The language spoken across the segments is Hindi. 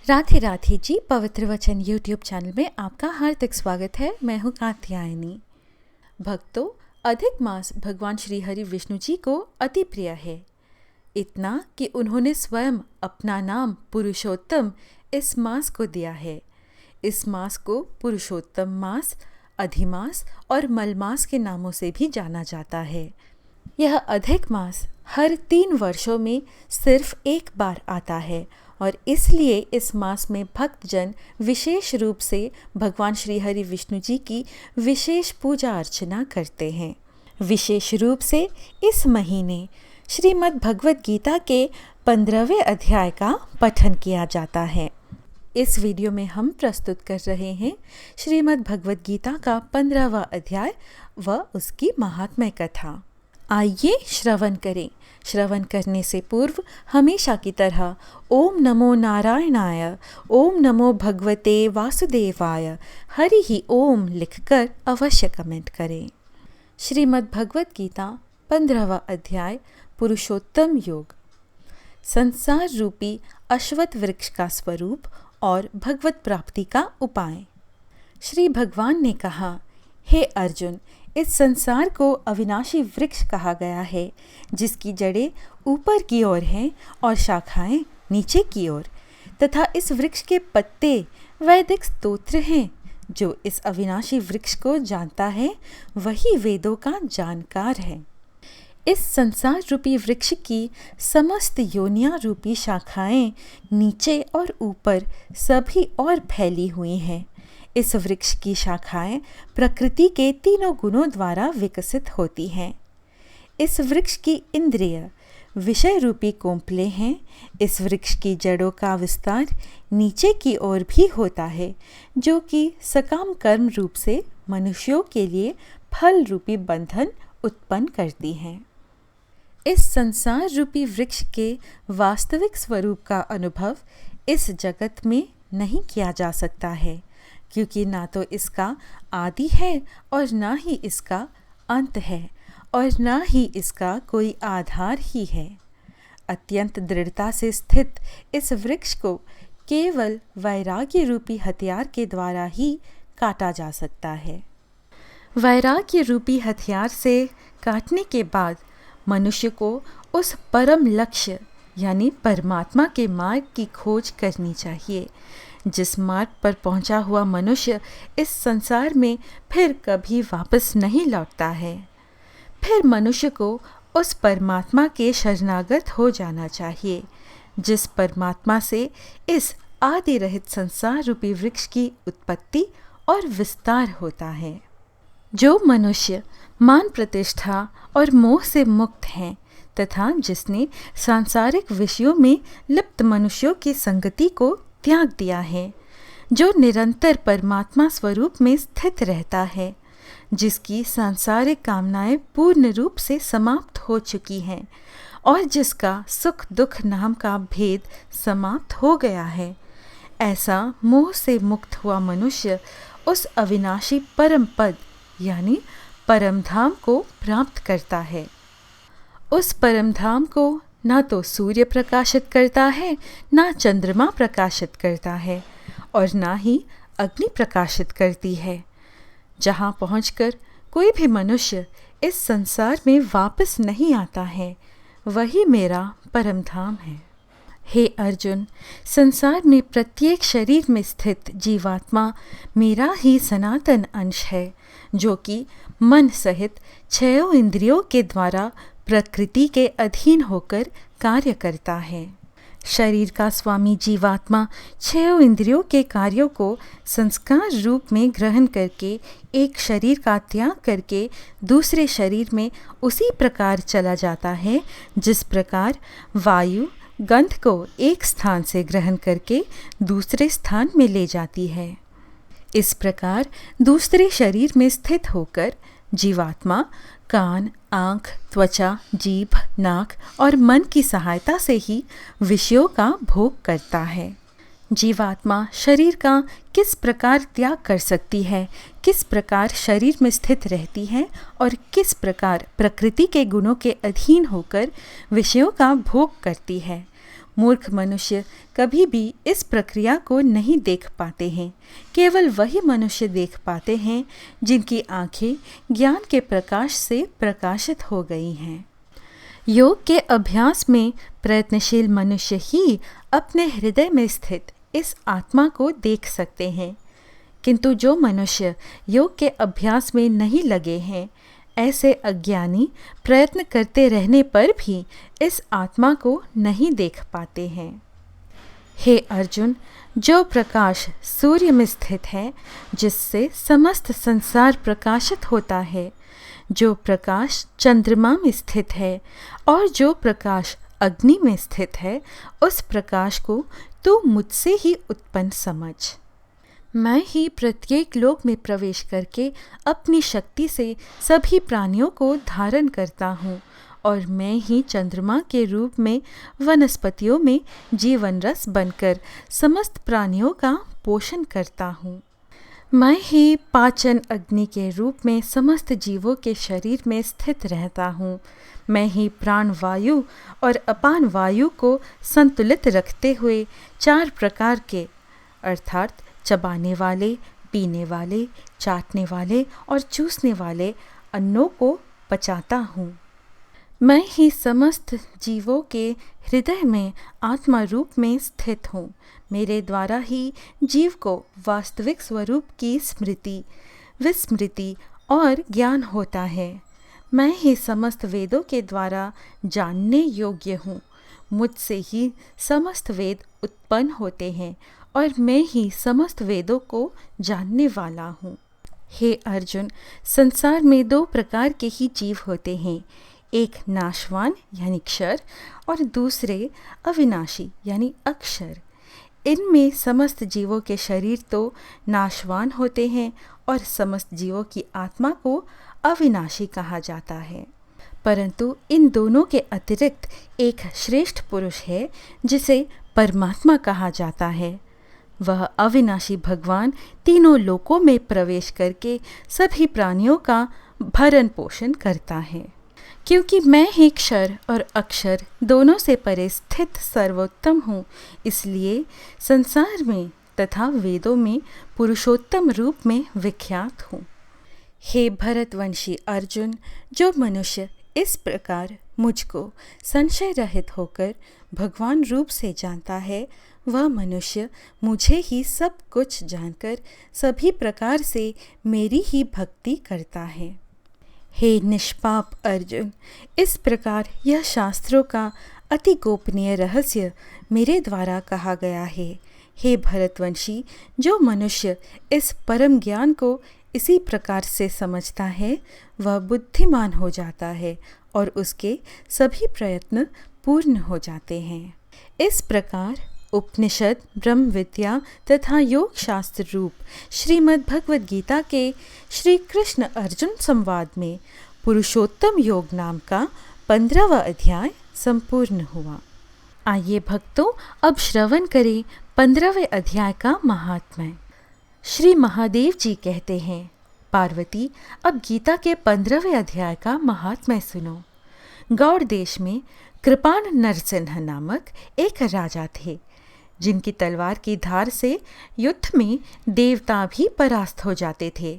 राधे राधे जी। पवित्र वचन यूट्यूब चैनल में आपका हार्दिक स्वागत है। मैं हूँ कात्यायनी। भक्तों, अधिक मास भगवान श्री हरि विष्णु जी को अति प्रिय है, इतना कि उन्होंने स्वयं अपना नाम पुरुषोत्तम इस मास को दिया है। इस मास को पुरुषोत्तम मास, अधिमास और मलमास के नामों से भी जाना जाता है। यह अधिक मास हर 3 वर्षों में सिर्फ एक बार आता है और इसलिए इस मास में भक्तजन विशेष रूप से भगवान श्री हरि विष्णु जी की विशेष पूजा अर्चना करते हैं। विशेष रूप से इस महीने श्रीमद् भगवद गीता के 15वें अध्याय का पठन किया जाता है। इस वीडियो में हम प्रस्तुत कर रहे हैं श्रीमद् भगवद गीता का 15वां अध्याय व उसकी महात्म्य कथा। आइए श्रवण करें। श्रवण करने से पूर्व हमेशा की तरह ओम नमो नारायणाय, ओम नमो भगवते वासुदेवाय, हरि ही ओम लिखकर अवश्य कमेंट करें। श्रीमद् भगवद गीता 15वां अध्याय, पुरुषोत्तम योग। संसार रूपी अश्वत्थ वृक्ष का स्वरूप और भगवत प्राप्ति का उपाय। श्री भगवान ने कहा, हे अर्जुन, इस संसार को अविनाशी वृक्ष कहा गया है, जिसकी जड़ें ऊपर की ओर हैं और शाखाएं नीचे की ओर, तथा इस वृक्ष के पत्ते वैदिक स्तोत्र हैं। जो इस अविनाशी वृक्ष को जानता है वही वेदों का जानकार है। इस संसार रूपी वृक्ष की समस्त योनियां रूपी शाखाएं नीचे और ऊपर सभी और फैली हुई हैं। इस वृक्ष की शाखाएं प्रकृति के तीनों गुणों द्वारा विकसित होती हैं। इस वृक्ष की इंद्रिय विषय रूपी कोंपले हैं। इस वृक्ष की जड़ों का विस्तार नीचे की ओर भी होता है, जो कि सकाम कर्म रूप से मनुष्यों के लिए फल रूपी बंधन उत्पन्न करती हैं। इस संसार रूपी वृक्ष के वास्तविक स्वरूप का अनुभव इस जगत में नहीं किया जा सकता है, क्योंकि ना तो इसका आदि है और ना ही इसका अंत है और ना ही इसका कोई आधार ही है। अत्यंत दृढ़ता से स्थित इस वृक्ष को केवल वैराग्य रूपी हथियार के द्वारा ही काटा जा सकता है। वैराग्य रूपी हथियार से काटने के बाद मनुष्य को उस परम लक्ष्य यानी परमात्मा के मार्ग की खोज करनी चाहिए। जिस मार्ग पर पहुंचा हुआ मनुष्य इस संसार में फिर कभी वापस नहीं लौटता है। फिर मनुष्य को उस परमात्मा के शरणागत हो जाना चाहिए, जिस परमात्मा से इस आदि रहित संसार रूपी वृक्ष की उत्पत्ति और विस्तार होता है। जो मनुष्य मान प्रतिष्ठा और मोह से मुक्त हैं तथा जिसने सांसारिक विषयों में लिप्त मनुष्यों की संगति को त्याग दिया है, जो निरंतर परमात्मा स्वरूप में स्थित रहता है, जिसकी सांसारिक कामनाएं पूर्ण रूप से समाप्त हो चुकी हैं और जिसका सुख दुख नाम का भेद समाप्त हो गया है, ऐसा मोह से मुक्त हुआ मनुष्य उस अविनाशी परम पद यानी परम धाम को प्राप्त करता है। उस परम धाम को ना तो सूर्य प्रकाशित करता है, ना चंद्रमा प्रकाशित करता है और ना ही अग्नि प्रकाशित करती है। जहाँ पहुंचकर कोई भी मनुष्य इस संसार में वापस नहीं आता है, वही मेरा परम धाम है। हे अर्जुन, संसार में प्रत्येक शरीर में स्थित जीवात्मा मेरा ही सनातन अंश है, जो कि मन सहित 6 इंद्रियों के द्वारा प्रकृति के अधीन होकर कार्य करता है। शरीर का स्वामी जीवात्मा 6 इंद्रियों के कार्यों को संस्कार रूप में ग्रहण करके एक शरीर का त्याग करके दूसरे शरीर में उसी प्रकार चला जाता है, जिस प्रकार वायु गंध को एक स्थान से ग्रहण करके दूसरे स्थान में ले जाती है। इस प्रकार दूसरे शरीर में स्थित होकर जीवात्मा कान, आँख, त्वचा, जीभ, नाक और मन की सहायता से ही विषयों का भोग करता है। जीवात्मा शरीर का किस प्रकार त्याग कर सकती है, किस प्रकार शरीर में स्थित रहती है और किस प्रकार प्रकृति के गुणों के अधीन होकर विषयों का भोग करती है, मूर्ख मनुष्य कभी भी इस प्रक्रिया को नहीं देख पाते हैं। केवल वही मनुष्य देख पाते हैं जिनकी आंखें ज्ञान के प्रकाश से प्रकाशित हो गई हैं। योग के अभ्यास में प्रयत्नशील मनुष्य ही अपने हृदय में स्थित इस आत्मा को देख सकते हैं, किंतु जो मनुष्य योग के अभ्यास में नहीं लगे हैं, ऐसे अज्ञानी प्रयत्न करते रहने पर भी इस आत्मा को नहीं देख पाते हैं। हे अर्जुन, जो प्रकाश सूर्य में स्थित है, जिससे समस्त संसार प्रकाशित होता है, जो प्रकाश चंद्रमा में स्थित है और जो प्रकाश अग्नि में स्थित है, उस प्रकाश को तू मुझसे ही उत्पन्न समझ। मैं ही प्रत्येक लोक में प्रवेश करके अपनी शक्ति से सभी प्राणियों को धारण करता हूँ और मैं ही चंद्रमा के रूप में वनस्पतियों में जीवन रस बनकर समस्त प्राणियों का पोषण करता हूँ। मैं ही पाचन अग्नि के रूप में समस्त जीवों के शरीर में स्थित रहता हूँ। मैं ही प्राण वायु और अपान वायु को संतुलित रखते हुए 4 प्रकार के अर्थात चबाने वाले, पीने वाले, चाटने वाले और चूसने वाले अन्नों को पचाता हूँ। मैं ही समस्त जीवों के हृदय में आत्मा रूप में स्थित हूँ। मेरे द्वारा ही जीव को वास्तविक स्वरूप की स्मृति, विस्मृति और ज्ञान होता है। मैं ही समस्त वेदों के द्वारा जानने योग्य हूँ। मुझसे ही समस्त वेद उत्पन्न होते हैं और मैं ही समस्त वेदों को जानने वाला हूँ। हे अर्जुन, संसार में 2 प्रकार के ही जीव होते हैं, एक नाशवान यानी क्षर और दूसरे अविनाशी यानी अक्षर। इनमें समस्त जीवों के शरीर तो नाशवान होते हैं और समस्त जीवों की आत्मा को अविनाशी कहा जाता है, परंतु इन दोनों के अतिरिक्त एक श्रेष्ठ पुरुष है जिसे परमात्मा कहा जाता है। वह अविनाशी भगवान तीनों लोकों में प्रवेश करके सभी प्राणियों का भरण पोषण करता है। क्योंकि मैं ही क्षर और अक्षर दोनों से परे स्थित सर्वोत्तम हूँ, इसलिए संसार में तथा वेदों में पुरुषोत्तम रूप में विख्यात हूँ। हे भरतवंशी अर्जुन, जो मनुष्य इस प्रकार मुझको संशय रहित होकर भगवान रूप से जानता है, वह मनुष्य मुझे ही सब कुछ जानकर सभी प्रकार से मेरी ही भक्ति करता है। हे निष्पाप अर्जुन, इस प्रकार यह शास्त्रों का अति गोपनीय रहस्य मेरे द्वारा कहा गया है। हे भरतवंशी, जो मनुष्य इस परम ज्ञान को इसी प्रकार से समझता है, वह बुद्धिमान हो जाता है और उसके सभी प्रयत्न पूर्ण हो जाते हैं। इस प्रकार उपनिषद, ब्रह्म विद्या तथा योग शास्त्र रूप श्रीमद् भगवद गीता के श्री कृष्ण अर्जुन संवाद में पुरुषोत्तम योग नाम का 15वां अध्याय संपूर्ण हुआ। आइए भक्तों, अब श्रवण करें 15वें अध्याय का महात्म्य। श्री महादेव जी कहते हैं, पार्वती, अब गीता के 15वें अध्याय का महात्म्य सुनो। गौड़ देश में कृपाण नरसिंह नामक एक राजा थे, जिनकी तलवार की धार से युद्ध में देवता भी परास्त हो जाते थे।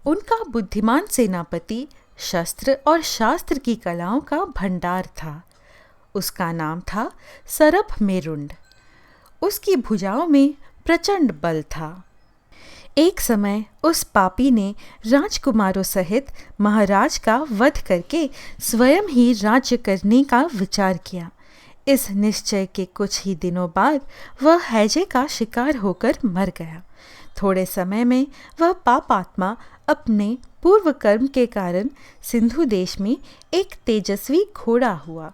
उनका बुद्धिमान सेनापति शस्त्र और शास्त्र की कलाओं का भंडार था। उसका नाम था सरभ मेरुंड। उसकी भुजाओं में प्रचंड बल था। एक समय उस पापी ने राजकुमारों सहित महाराज का वध करके स्वयं ही राज्य करने का विचार किया। इस निश्चय के कुछ ही दिनों बाद वह हैजे का शिकार होकर मर गया। थोड़े समय में वह पापात्मा अपने पूर्व कर्म के कारण सिंधु देश में एक तेजस्वी घोड़ा हुआ।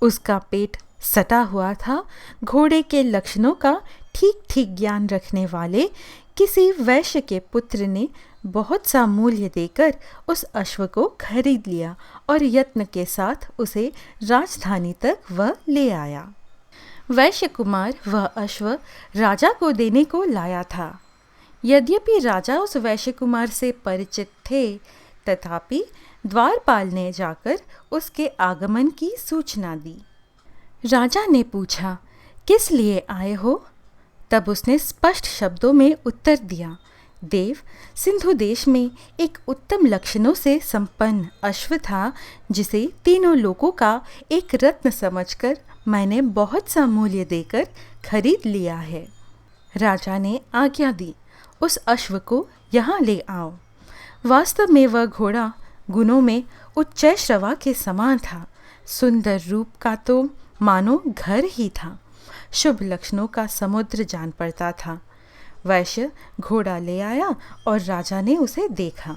उसका पेट सटा हुआ था। घोड़े के लक्षणों का ठीक ठीक ज्ञान रखने वाले किसी वैश्य के पुत्र ने बहुत सा मूल्य देकर उस अश्व को खरीद लिया और यत्न के साथ उसे राजधानी तक वह ले आया। वैश्य कुमार वह अश्व राजा को देने को लाया था। यद्यपि राजा उस वैश्य कुमार से परिचित थे, तथापि द्वारपाल ने जाकर उसके आगमन की सूचना दी। राजा ने पूछा, किस लिए आए हो? तब उसने स्पष्ट शब्दों में उत्तर दिया, देव, सिंधु देश में एक उत्तम लक्षणों से संपन्न अश्व था, जिसे तीनों लोगों का एक रत्न समझकर मैंने बहुत सा मूल्य देकर खरीद लिया है। राजा ने आज्ञा दी, उस अश्व को यहाँ ले आओ। वास्तव में वह घोड़ा गुणों में उच्चैश्रवा के समान था, सुंदर रूप का तो मानो घर ही था, शुभ लक्षणों का समुद्र जान पड़ता था। वैश्य घोड़ा ले आया और राजा ने उसे देखा।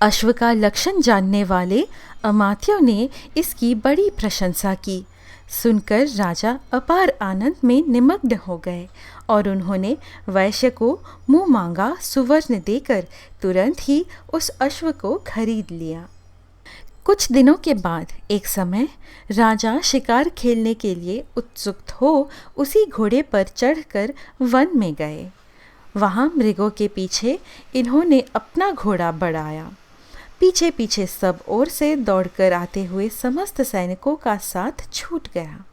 अश्व का लक्षण जानने वाले अमात्यों ने इसकी बड़ी प्रशंसा की। सुनकर राजा अपार आनंद में निमग्न हो गए और उन्होंने वैश्य को मुंह मांगा सुवर्ण देकर तुरंत ही उस अश्व को खरीद लिया। कुछ दिनों के बाद एक समय राजा शिकार खेलने के लिए उत्सुक हो उसी घोड़े पर चढ़कर वन में गए। वहाँ मृगों के पीछे इन्होंने अपना घोड़ा बढ़ाया। पीछे पीछे सब ओर से दौड़कर आते हुए समस्त सैनिकों का साथ छूट गया।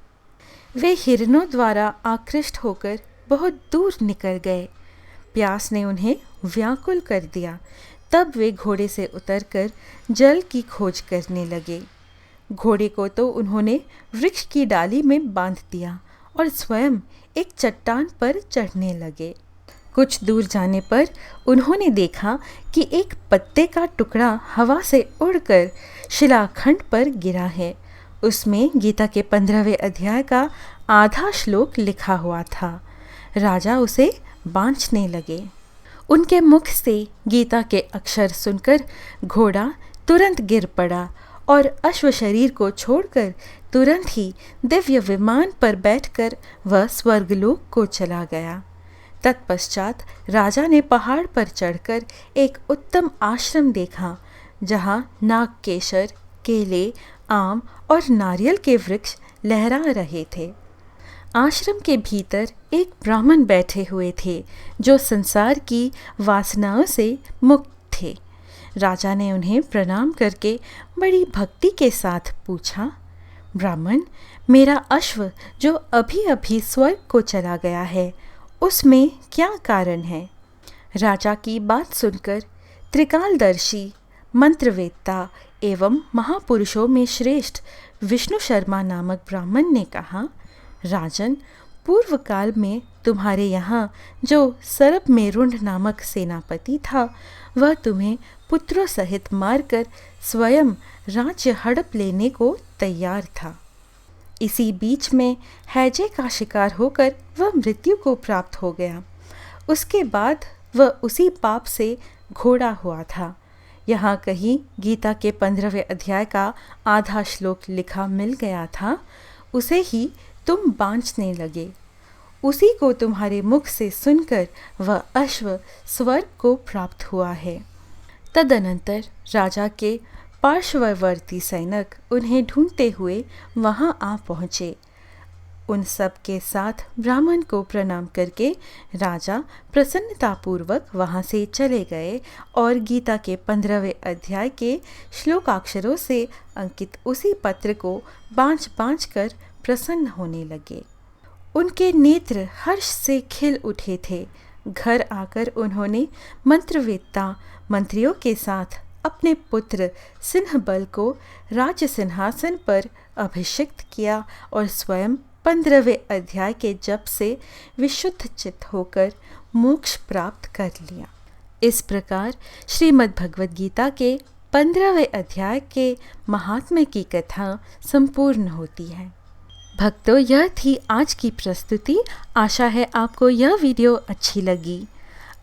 वे हिरणों द्वारा आकृष्ट होकर बहुत दूर निकल गए। प्यास ने उन्हें व्याकुल कर दिया। तब वे घोड़े से उतरकर जल की खोज करने लगे। घोड़े को तो उन्होंने वृक्ष की डाली में बांध दिया और स्वयं एक चट्टान पर चढ़ने लगे। कुछ दूर जाने पर उन्होंने देखा कि एक पत्ते का टुकड़ा हवा से उड़कर शिलाखंड पर गिरा है। उसमें गीता के 15वें अध्याय का आधा श्लोक लिखा हुआ था। राजा उसे बांचने लगे। उनके मुख से गीता के अक्षर सुनकर घोड़ा तुरंत गिर पड़ा और अश्व शरीर को छोड़कर तुरंत ही दिव्य विमान पर बैठकर वह स्वर्गलोक को चला गया। तत्पश्चात राजा ने पहाड़ पर चढ़कर एक उत्तम आश्रम देखा, जहाँ नागकेशर, केले, आम और नारियल के वृक्ष लहरा रहे थे। आश्रम के भीतर एक ब्राह्मण बैठे हुए थे, जो संसार की वासनाओं से मुक्त थे। राजा ने उन्हें प्रणाम करके बड़ी भक्ति के साथ पूछा, ब्राह्मण, मेरा अश्व जो अभी अभी स्वर्ग को चला गया है, उसमें क्या कारण है? राजा की बात सुनकर त्रिकालदर्शी, मंत्रवेत्ता एवं महापुरुषों में श्रेष्ठ विष्णु शर्मा नामक ब्राह्मण ने कहा, राजन, पूर्व काल में तुम्हारे यहाँ जो सरप मेरुंड नामक सेनापति था, वह तुम्हें पुत्रों सहित मारकर स्वयं राज्य हड़प लेने को तैयार था। इसी बीच में हैजे का शिकार होकर वह मृत्यु को प्राप्त हो गया। उसके बाद वह उसी पाप से घोड़ा हुआ था। यहाँ कहीं गीता के 15वें अध्याय का आधा श्लोक लिखा मिल गया था, उसे ही तुम बांचने लगे। उसी को तुम्हारे मुख से सुनकर वह अश्व स्वर्ग को प्राप्त हुआ है। तदनंतर राजा के पार्श्ववर्ती सैनिक उन्हें ढूंढते हुए वहां आ पहुँचे। उन सब के साथ ब्राह्मण को प्रणाम करके राजा प्रसन्नतापूर्वक वहां से चले गए और गीता के 15वें अध्याय के श्लोकाक्षरों से अंकित उसी पत्र को बाँच बाँच कर प्रसन्न होने लगे। उनके नेत्र हर्ष से खिल उठे थे। घर आकर उन्होंने मंत्रवेत्ता मंत्रियों के साथ अपने पुत्र सिंहबल को राज्य सिंहासन पर अभिषिक्त किया और स्वयं 15वें अध्याय के जप से विशुद्ध चित्त होकर मोक्ष प्राप्त कर लिया। इस प्रकार श्रीमद् भगवद गीता के 15वें अध्याय के महात्म्य की कथा संपूर्ण होती है। भक्तों, यह थी आज की प्रस्तुति। आशा है आपको यह वीडियो अच्छी लगी।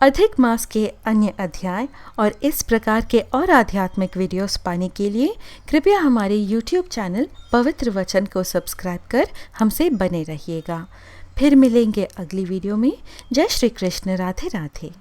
अधिक मास के अन्य अध्याय और इस प्रकार के और आध्यात्मिक वीडियोस पाने के लिए कृपया हमारे YouTube चैनल पवित्र वचन को सब्सक्राइब कर हमसे बने रहिएगा। फिर मिलेंगे अगली वीडियो में। जय श्री कृष्ण। राधे राधे।